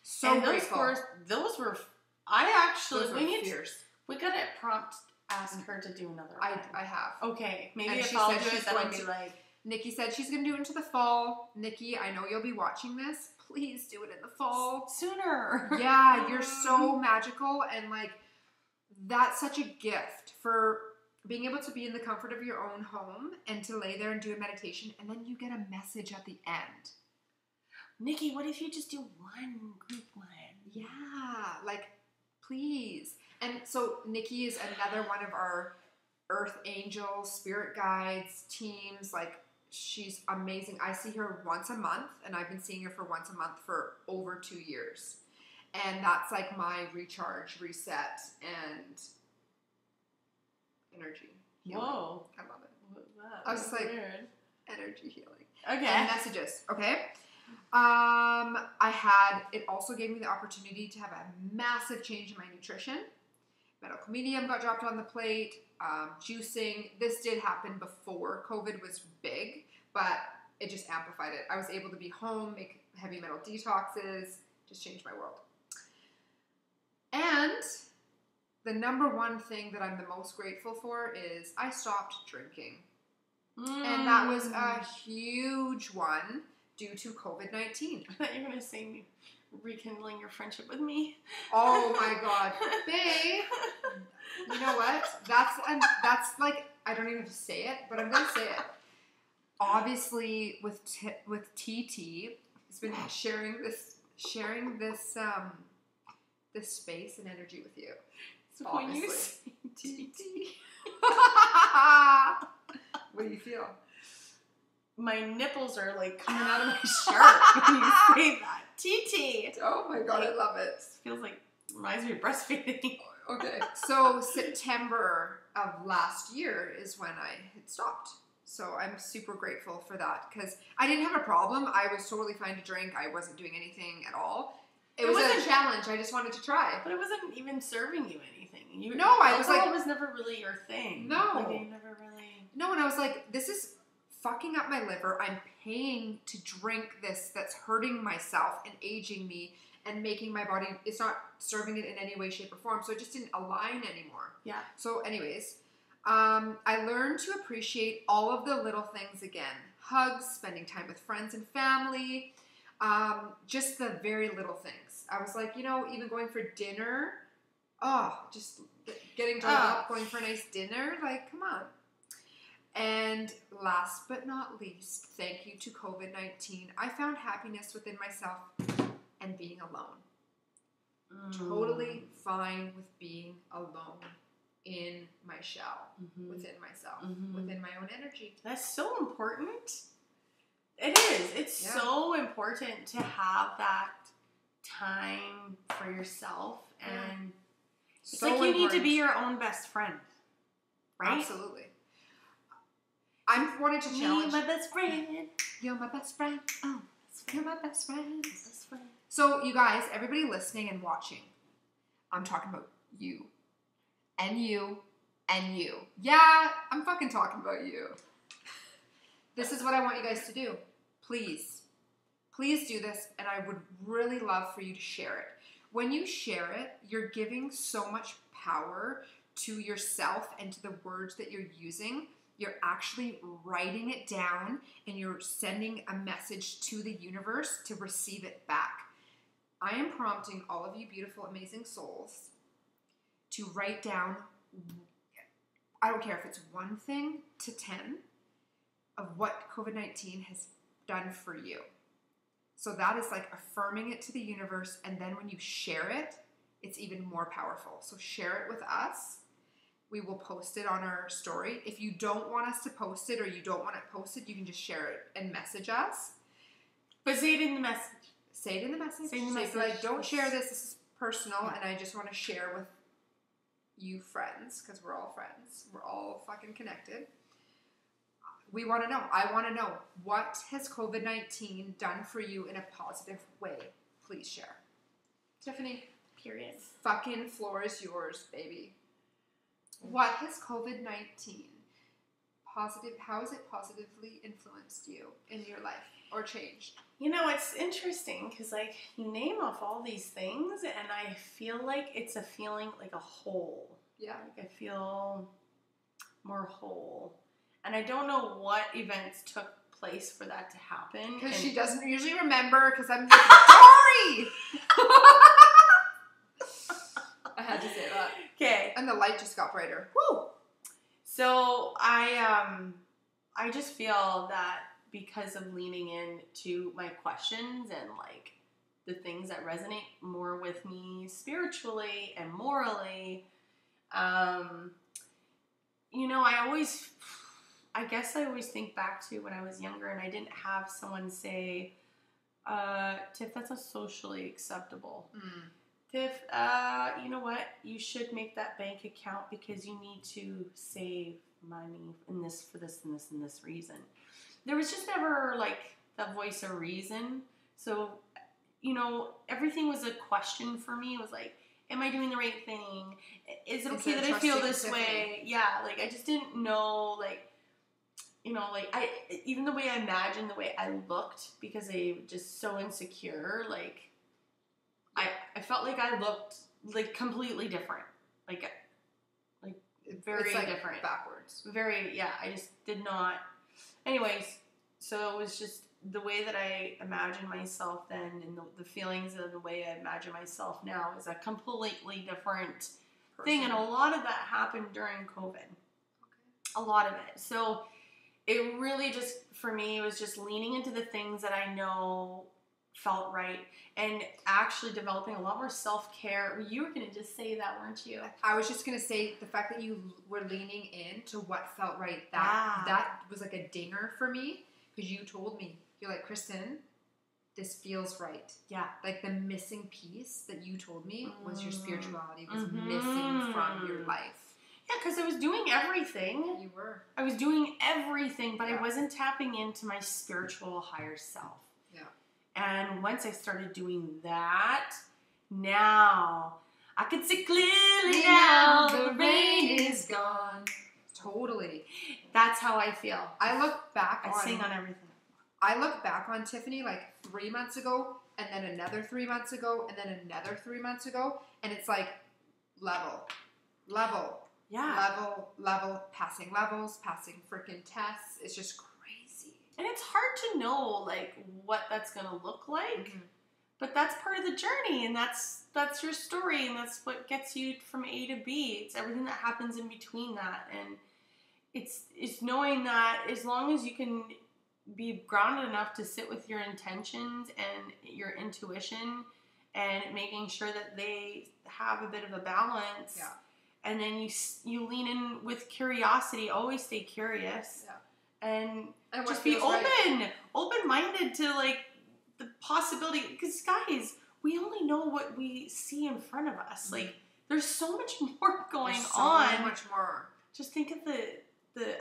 So and grateful. Those were I actually, those were fierce. We got to prompt ask her to do another one. I have. Okay, maybe and if she I'll said do she's it, then I'll going be to, like... Nikki said she's going to do it into the fall. Nikki, I know you'll be watching this. Please do it in the fall. Sooner. Yeah, you're so magical, and like, that's such a gift for being able to be in the comfort of your own home and to lay there and do a meditation, and then you get a message at the end. Nikki, what if you just do one group one? Yeah, like, please. And so Nikki is another one of our earth angels, spirit guides, teams. Like, she's amazing. I see her once a month, and I've been seeing her for once a month for over 2 years. And that's like my recharge, reset, and energy healing. Whoa. I love it. Wow, I was just like, weird. energy healing. Okay. And messages, okay? It also gave me the opportunity to have a massive change in my nutrition. Medical medium got dropped on the plate, juicing. This did happen before COVID was big, but it just amplified it. I was able to be home, make heavy metal detoxes, just changed my world. And the number one thing that I'm the most grateful for is I stopped drinking. And that was a huge one due to COVID-19. I thought you were going to say rekindling your friendship with me. Oh my God. Babe, you know what? That's like, I don't even have to say it, but I'm going to say it. Obviously, with TT, he's been sharing this space and energy with you. So obviously. when you say TT, what do you feel? My nipples are like coming out of my shirt when you say that. TT. Oh my God, I love it. Feels like, reminds me of breastfeeding. Okay, so September of last year is when I had stopped. So I'm super grateful for that because I didn't have a problem. I was totally fine to drink. I wasn't doing anything at all. It was a challenge. I just wanted to try. But it wasn't even serving you anything. Alcohol was never really your thing. No. Like, you never really... No, and I was like, this is fucking up my liver. I'm paying to drink this that's hurting myself and aging me and making my body, it's not serving it in any way, shape, or form. So it just didn't align anymore. Yeah. So anyways, I learned to appreciate all of the little things again. Hugs, spending time with friends and family, just the very little things. I was like, even going for dinner, just getting dressed up, going for a nice dinner, like, come on. And last but not least, thank you to COVID-19, I found happiness within myself and being alone. Totally fine with being alone in my shell, within myself, within my own energy. That's so important. It is. It's so important to have that time for yourself. And it's like you need to be your own best friend. Right? Absolutely. I wanted to challenge. Me, my best friend. You're my best friend. Oh, you're my best friend. Best friend. So, you guys, everybody listening and watching, I'm talking about you. And you. And you. Yeah, I'm fucking talking about you. This is what I want you guys to do. Please. Please do this, and I would really love for you to share it. When you share it, you're giving so much power to yourself and to the words that you're using. You're actually writing it down, and you're sending a message to the universe to receive it back. I am prompting all of you beautiful, amazing souls to write down, I don't care if it's 1 thing to 10 of what COVID-19 has done for you. So that is like affirming it to the universe, and then when you share it, it's even more powerful. So share it with us. We will post it on our story. If you don't want us to post it or you don't want it posted, you can just share it and message us. But say it in the message. Say it in the message. Say it in the message. Like, don't share this. This is personal, and I just want to share with you friends, because we're all friends. We're all fucking connected. We want to know. I want to know, what has COVID-19 done for you in a positive way? Please share. Tiffany. Period. Fucking floor is yours, baby. What has COVID-19 how has it positively influenced you in your life or changed? It's interesting because, like, you name off all these things, and I feel like it's a feeling like a whole. Yeah. Like, I feel more whole. And I don't know what events took place for that to happen. Because she doesn't usually remember, because I'm like, sorry! I had to say that. Okay. And the light just got brighter. Woo! So I just feel that because of leaning into my questions and, like, the things that resonate more with me spiritually and morally, I guess I always think back to when I was younger and I didn't have someone say, Tiff, that's not socially acceptable. Tiff, you know what? You should make that bank account because you need to save money in this for this and this and this reason. There was just never, like, that voice of reason. So, everything was a question for me. It was like, am I doing the right thing? Is it okay that I feel this way? Yeah, like, I just didn't know, like, even the way I imagined the way I looked, because I was just so insecure, like, I felt like I looked, like, completely different. Like very it's like different. Backwards. I just did not. Anyways, so it was just the way that I imagined myself then, and the feelings and the way I imagine myself now is a completely different thing. And a lot of that happened during COVID. Okay. A lot of it. So it really just, for me, was just leaning into the things that I know felt right, and actually developing a lot more self-care. You were going to just say that, weren't you? I was just going to say the fact that you were leaning into what felt right. That was like a dinger for me, because you told me, you're like, Kristen, this feels right. Yeah. Like, the missing piece that you told me was your spirituality was missing from your life. Yeah, because I was doing everything. You were. I was doing everything, but Yeah. I wasn't tapping into my spiritual higher self. Yeah. And once I started doing that, now I can see clearly now the rain is gone. Totally. That's how I feel. I look back I sing on everything. I look back on Tiffany like 3 months ago, and then another 3 months ago, and then another 3 months ago, and it's like level, Yeah. level, passing levels, passing freaking tests. It's just crazy. And it's hard to know like what that's gonna look like. Mm-hmm. But that's part of the journey, and that's your story, and that's what gets you from A to B. It's everything that happens in between that, and it's knowing that as long as you can be grounded enough to sit with your intentions and your intuition, and making sure that they have a bit of a balance. Yeah. And then you lean in with curiosity. Always stay curious. Yeah. And what just be feels right. open-minded to like the possibility, because guys, we only know what we see in front of us. Mm-hmm. Like there's so much more going so on. So much more. Just think of the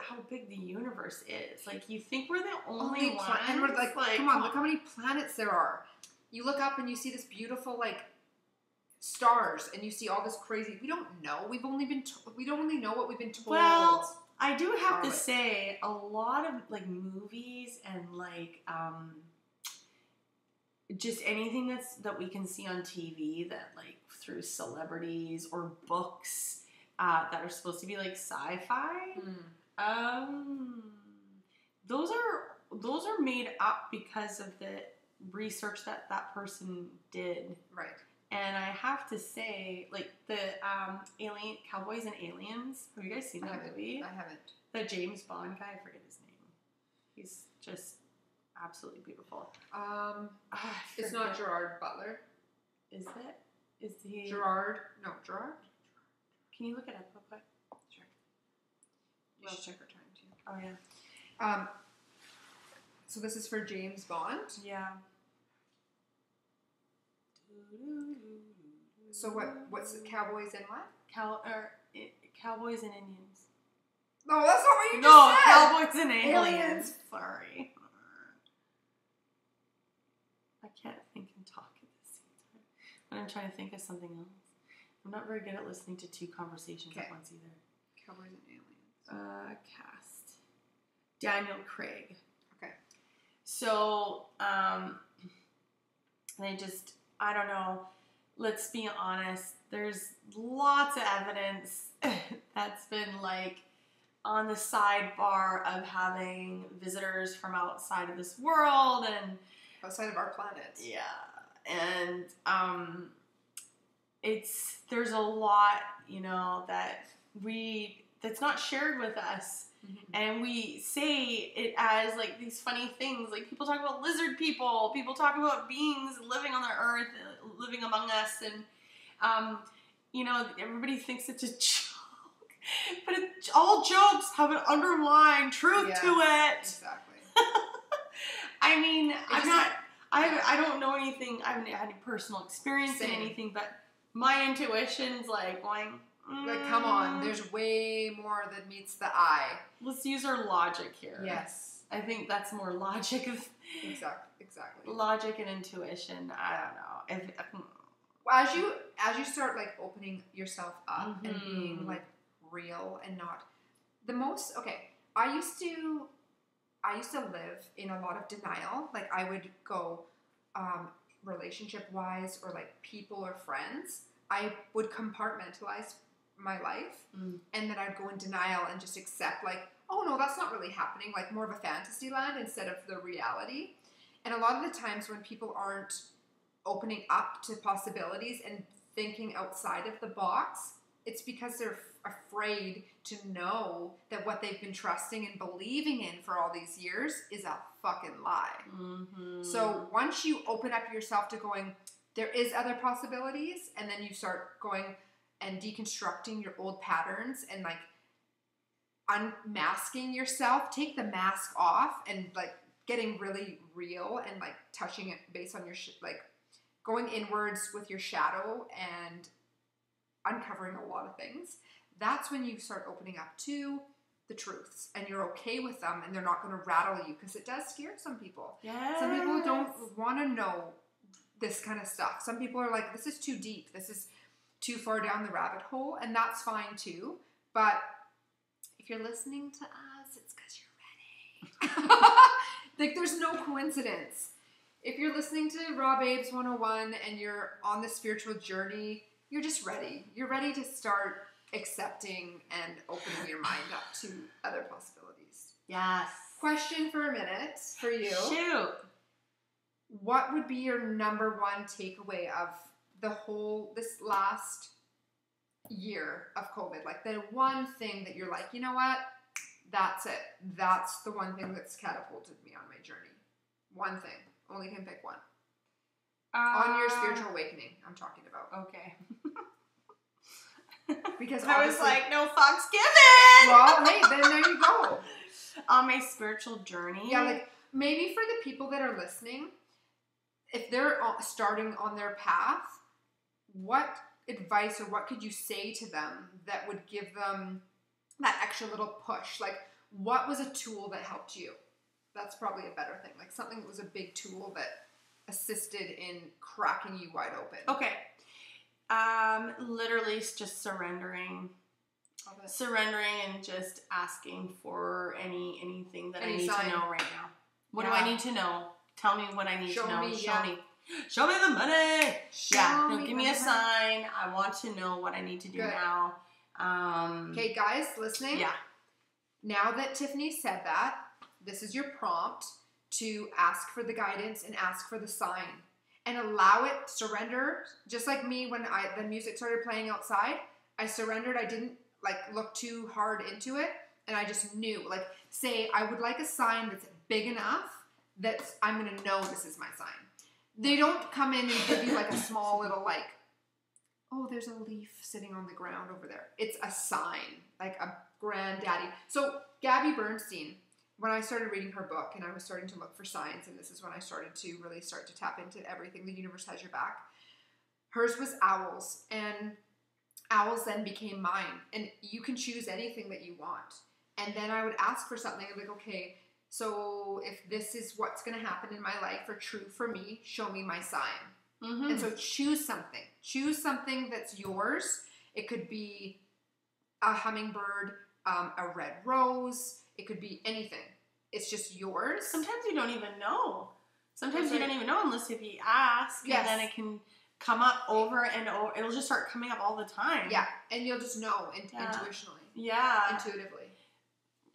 how big the universe is. Like you think we're the only ones, and we're like come on, look how many planets there are. You look up and you see this beautiful like stars, and you see all this crazy. We don't know. We don't only know what we've been told. Well, I do have to say, a lot of like movies and like just anything that we can see on TV that like through celebrities or books that are supposed to be like sci-fi. Those are made up because of the research that person did. Right. And I have to say, like the Alien Cowboys and Aliens. Have you guys seen that movie? I haven't. The James Bond guy, I forget his name. He's just absolutely beautiful. It's not Gerard Butler. Is it? Is he Gerard? No, Gerard. Can you look it up real quick? Sure. You should check our time too. Oh yeah. So this is for James Bond. Yeah. So what's the Cowboys and what? Cowboys and Indians. No, that's not what you just said. Cowboys and aliens. Sorry. I can't think and talk at the same time. But I'm trying to think of something else. I'm not very good at listening to two conversations at once either. Cowboys and aliens. Cast. Daniel Craig. Okay. So, I don't know. Let's be honest. There's lots of evidence that's been like on the sidebar of having visitors from outside of this world and outside of our planet. Yeah. And there's a lot, that's not shared with us. Mm-hmm. And we say it as like these funny things. Like people talk about lizard people. People talk about beings living on the earth, living among us. And, everybody thinks it's a joke. But all jokes have an underlying truth to it. Exactly. I mean, I don't know anything. I haven't had any personal experience in anything, but my intuition's like going, like, come on, there's way more than meets the eye. Let's use our logic here. Yes. I think that's more logic of... Exactly. Logic and intuition. I don't know. As you start, like, opening yourself up and being, like, real and not... I used to live in a lot of denial. Like, I would go relationship-wise or, like, people or friends. I would compartmentalize my life, and then I'd go in denial and just accept, like, oh, no, that's not really happening, like, more of a fantasy land instead of the reality. And a lot of the times when people aren't opening up to possibilities and thinking outside of the box, it's because they're afraid to know that what they've been trusting and believing in for all these years is a fucking lie. Mm-hmm. So once you open up yourself to going, there is other possibilities, and then you start going and deconstructing your old patterns and like unmasking yourself, take the mask off and like getting really real and like touching it based on your like going inwards with your shadow and uncovering a lot of things. that's when you start opening up to the truths and you're okay with them and they're not going to rattle you, because it does scare some people. Yes. Some people don't want to know this kind of stuff. Some people are like, this is too deep. This is too far down the rabbit hole, and that's fine too. But if you're listening to us, it's because you're ready. Like, there's no coincidence. If you're listening to Raw Babes 101 and you're on the spiritual journey, you're just ready. You're ready to start accepting and opening your mind up to other possibilities. Yes. Question for a minute for you. Shoot. What would be your number one takeaway of this last year of COVID? Like, the one thing that you're like, you know what? That's it. That's the one thing that's catapulted me on my journey. One thing. Only can pick one. On your spiritual awakening, I'm talking about. Okay. Because I was like, no fucks given. Well, hey, then there you go. On my spiritual journey. Yeah, like, maybe for the people that are listening, if they're starting on their path, what advice or what could you say to them that would give them that extra little push? Like, what was a tool that helped you? That's probably a better thing. Like, something that was a big tool that assisted in cracking you wide open. Okay. Literally just surrendering. Surrendering and just asking for anything that I need to know right now. What do I need to know? Tell me what I need to know. Show me. Show me the money. Give me a sign. I want to know what I need to do now. Okay, guys, listening? Yeah. Now that Tiffany said that, this is your prompt to ask for the guidance and ask for the sign. And allow it, surrender. Just like me, when the music started playing outside, I surrendered. I didn't look too hard into it. And I just knew, say, I would like a sign that's big enough that I'm going to know this is my sign. They don't come in and give you a small little oh, there's a leaf sitting on the ground over there. It's a sign, like a granddaddy. So Gabby Bernstein, when I started reading her book and I was starting to look for signs, and this is when I started to really start to tap into everything, the universe has your back. Hers was owls, and owls then became mine. And you can choose anything that you want. And then I would ask for something. I'm like, okay, so if this is what's going to happen in my life or true for me, show me my sign. Mm-hmm. And so choose something. Choose something that's yours. It could be a hummingbird, a red rose. It could be anything. It's just yours. Sometimes you don't even know. Sometimes you don't even know unless if you ask. Yes. And then it can come up over and over. It'll just start coming up all the time. Yeah. And you'll just know intuitionally. Yeah. Intuitively.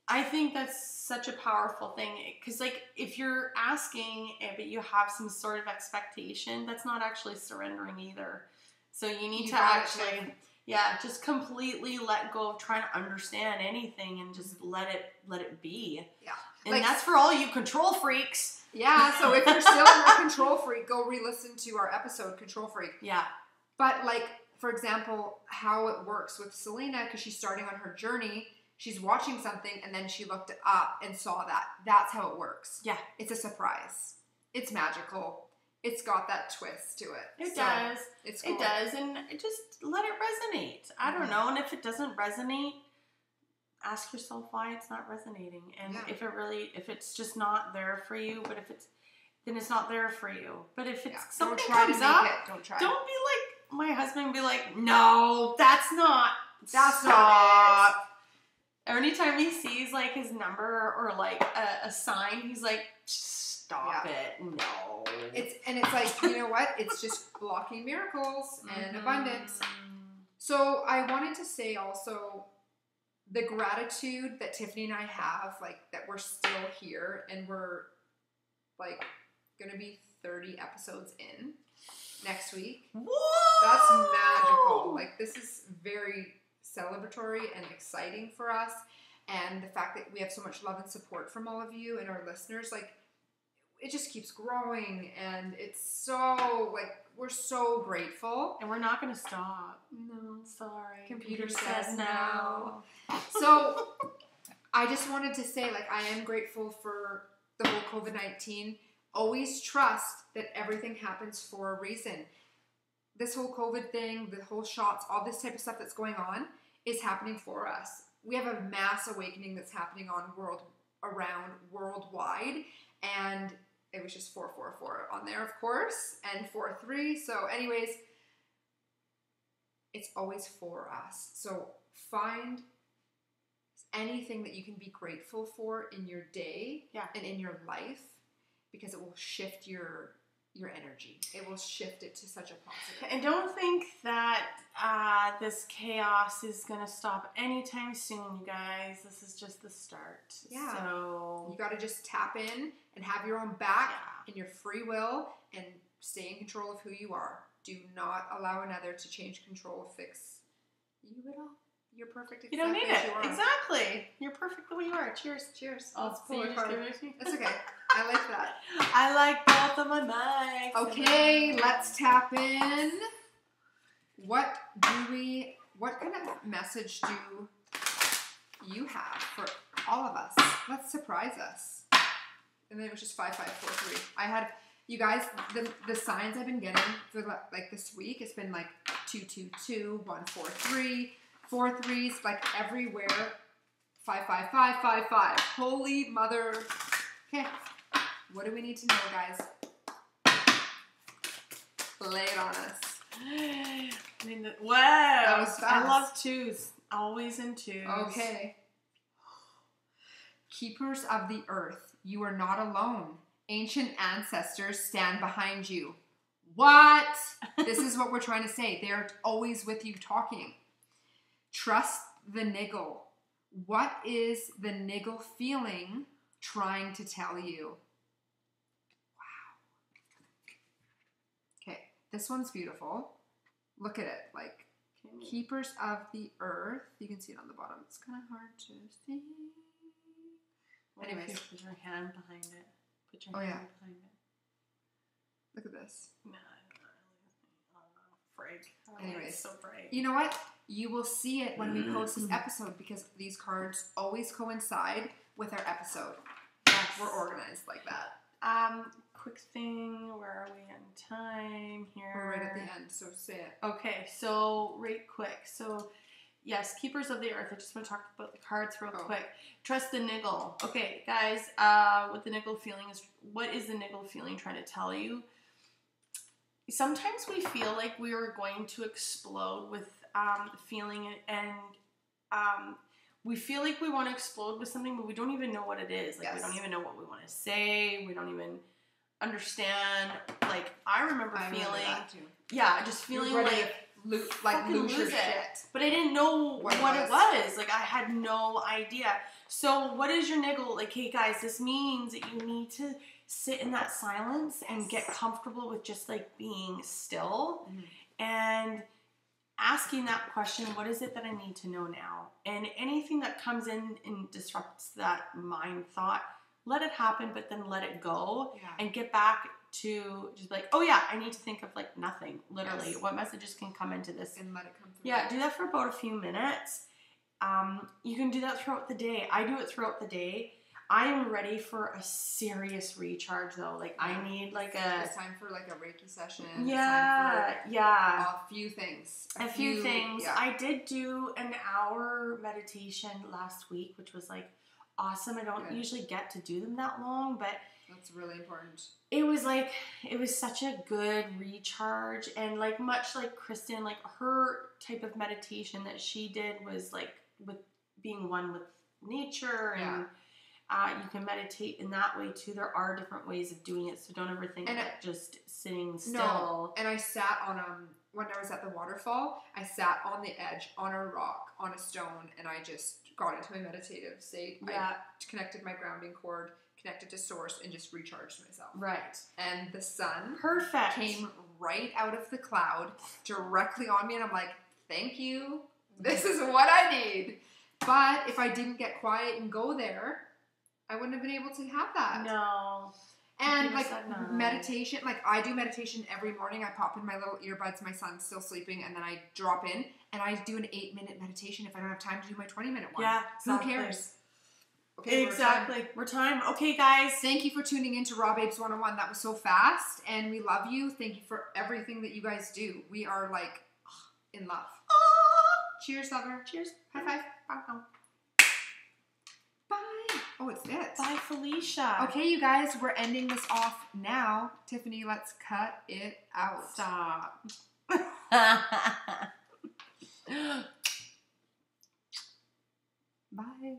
I think that's such a powerful thing, because if you're asking but you have some sort of expectation, that's not actually surrendering either. So you need to actually just completely let go of trying to understand anything and just let it be. Yeah. And that's for all you control freaks. Yeah, so if you're still a control freak, go re-listen to our episode, Control Freak. Yeah. But for example, how it works with Selena, because she's starting on her journey. She's watching something, and then she looked up and saw that. That's how it works. Yeah. It's a surprise. It's magical. It's got that twist to it. It does. It's cool. It does, and just let it resonate. I don't know, and if it doesn't resonate, ask yourself why it's not resonating. And if it's just not there for you, then it's not there for you. But if it's something comes up, don't be like my husband. Be like, no, that's not it. Anytime he sees his number or a sign, he's like, stop it. No. It's like, you know what? It's just blocking miracles and abundance. So I wanted to say also the gratitude that Tiffany and I have, that we're still here and we're going to be 30 episodes in next week. Whoa! That's magical. This is very celebratory and exciting for us, and the fact that we have so much love and support from all of you and our listeners, it just keeps growing, and it's so we're so grateful, and we're not going to stop. No, sorry, computer says no. So I just wanted to say I am grateful for the whole COVID-19. Always trust that everything happens for a reason. This whole COVID thing, the whole shots, all this type of stuff that's going on, is happening for us. We have a mass awakening that's happening worldwide, and it was just 444 on there, of course, and 43. So anyways, it's always for us. So find anything that you can be grateful for in your day and in your life, because it will shift your energy. It will shift it to such a positive. And don't think that this chaos is going to stop anytime soon, you guys. This is just the start. Yeah. So you got to just tap in and have your own back and your free will and stay in control of who you are. Do not allow another to change, control, fix you at all. You're perfect. You don't need it. Exactly. You're perfect the way you are. Cheers. Cheers. Oh, so you just give it to me? That's okay. I like that. I like both of my mics. Okay, let's tap in. What kind of message do you have for all of us? Let's surprise us. And then it was just 5543. I had, you guys, the signs I've been getting for like this week, it's been like 222, 143, 4 3s, like everywhere. 55555. Holy mother. Okay. What do we need to know, guys? Lay it on us. I mean, wow. That was fast. I love twos. Always in twos. Okay. Keepers of the earth, you are not alone. Ancient ancestors stand behind you. What? This is what we're trying to say. They're always with you talking. Trust the niggle. What is the niggle feeling trying to tell you? Wow. Okay, this one's beautiful. Look at it. Like, keepers of the earth. You can see it on the bottom. It's kind of hard to see. Anyways. Put your hand behind it. Put your hand behind it. Look at this. No, frig. Anyways, it's so bright. You know what? You will see it when we post this episode, because these cards always coincide with our episode. Yes. We're organized like that. Quick thing. Where are we on time here? We're right at the end, so say it. Okay, so right quick. So yes, Keepers of the Earth. I just want to talk about the cards real quick. Trust the niggle. Okay, guys, what the niggle feeling is, what is the niggle feeling trying to tell you? Sometimes we feel like we are going to explode with feeling, and we feel like we want to explode with something, but we don't even know what it is. Like, we don't even know what we want to say. We don't even understand. Like, I remember feeling, that too. Yeah, just feeling like lose your shit. But I didn't know what it was. Like, I had no idea. So what is your niggle? Like, hey guys, this means that you need to sit in that silence and get comfortable with just like being still and asking that question, what is it that I need to know now? And anything that comes in and disrupts that mind thought, let it happen, but then let it go and get back to just like, oh yeah, I need to think of like nothing, literally. What messages can come into this? And let it come through. Yeah, do that for about a few minutes. You can do that throughout the day. I do it throughout the day. I am ready for a serious recharge though. Like I need like it's time for like a Reiki session. Yeah, a few things. A few things. Yeah. I did do an hour meditation last week, which was like awesome. I don't usually get to do them that long, but that's really important. It was such a good recharge, and like much like Kristen, like her type of meditation that she did was like with being one with nature, and you can meditate in that way too. There are different ways of doing it, so don't ever think that just sitting still. No, and I sat on when I was at the waterfall, I sat on the edge, on a rock, on a stone, and I just got into a meditative state. I connected my grounding cord, connected to source, and just recharged myself. Right. And the sun came right out of the cloud directly on me, and I'm like, thank you. This is what I need. But if I didn't get quiet and go there, I wouldn't have been able to have that. No. And like meditation, like I do meditation every morning. I pop in my little earbuds, my son's still sleeping, and then I drop in and I do an 8-minute meditation if I don't have time to do my 20-minute one. Yeah, exactly. Who cares? Okay, exactly. We're time. Okay, guys. Thank you for tuning in to Raw Babes 101. That was so fast, and we love you. Thank you for everything that you guys do. We are like in love. Cheers, lover. Cheers. High five. Bye. Bye. Oh, it's it. Bye, Felicia. Okay, you guys, we're ending this off now. Tiffany, let's cut it out. Stop. Bye.